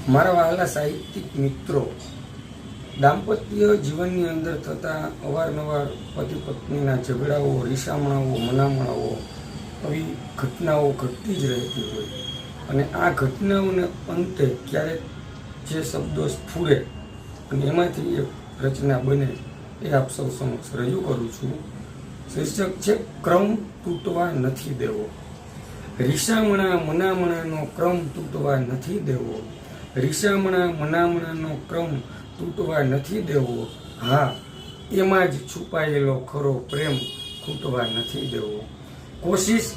મારા વહાલા સાહિત્યિક મિત્રો, દાંપત્ય જીવનની અંદર થતા અવારનવાર પતિ પત્નીના ઝઘડાઓ, રીસામણાઓ, મનામણાઓ, આવી ઘટનાઓ ઘટતી જ રહેતી હોય અને આ ઘટનાઓને અંતે ક્યારેક જે શબ્દો સ્ફુરે અને એમાંથી એક રચના બને એ આપ સૌ સમક્ષ રજૂ કરું છું. શીર્ષક છે ક્રમ તૂટવા નથી દેવો. રીસામણા મનામણાનો ક્રમ તૂટવા નથી દેવો. રીસામણા મનામણાનો ક્રમ તૂટવા નથી દેવો. હા, એમાં જ છુપાયેલો ખરો પ્રેમ ખૂટવા નથી દેવો. કોશિશ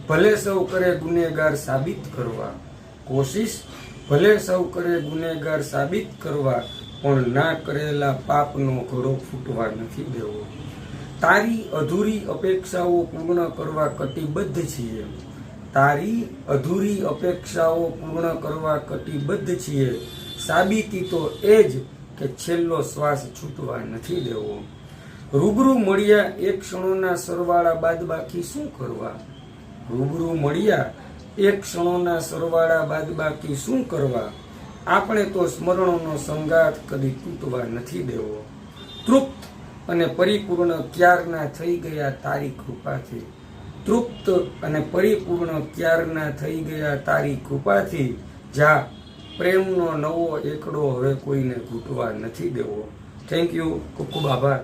ભલે સૌ કરે ગુનેગાર સાબિત કરવા. કોશિશ ભલે સૌ કરે ગુનેગાર સાબિત કરવા, પણ ના કરેલા પાપનો ઘડો ફૂટવા નથી દેવો. તારી અધૂરી અપેક્ષાઓ પૂર્ણ કરવા કટિબદ્ધ છીએ. તારી અધૂરી અપેક્ષાઓ પૂર્ણ કરવા કટિબદ્ધ છીએ. સાબિતી તો એ જ કે છેલ્લો શ્વાસ છૂટવા નથી દેવો. રૂબરૂ મળ્યા એક ક્ષણોના સરવાળા બાદ બાકી શું કરવા. રૂબરૂ મળ્યા એક ક્ષણોના સરવાળા બાદ બાકી શું કરવા. આપણે તો સ્મરણોનો સંગાથ કદી તૂટવા નથી દેવો. તૃપ્ત અને પરિપૂર્ણ ક્યારના થઈ ગયા તારી કૃપાથી. તૃપ્ત અને પરિપૂર્ણ ક્યારના થઈ ગયા તારી કૃપાથી. જા, પ્રેમનો નવો એકડો હવે કોઈને ઘૂંટવા નથી દેવો. Thank you. ખૂબ ખૂબ આભાર.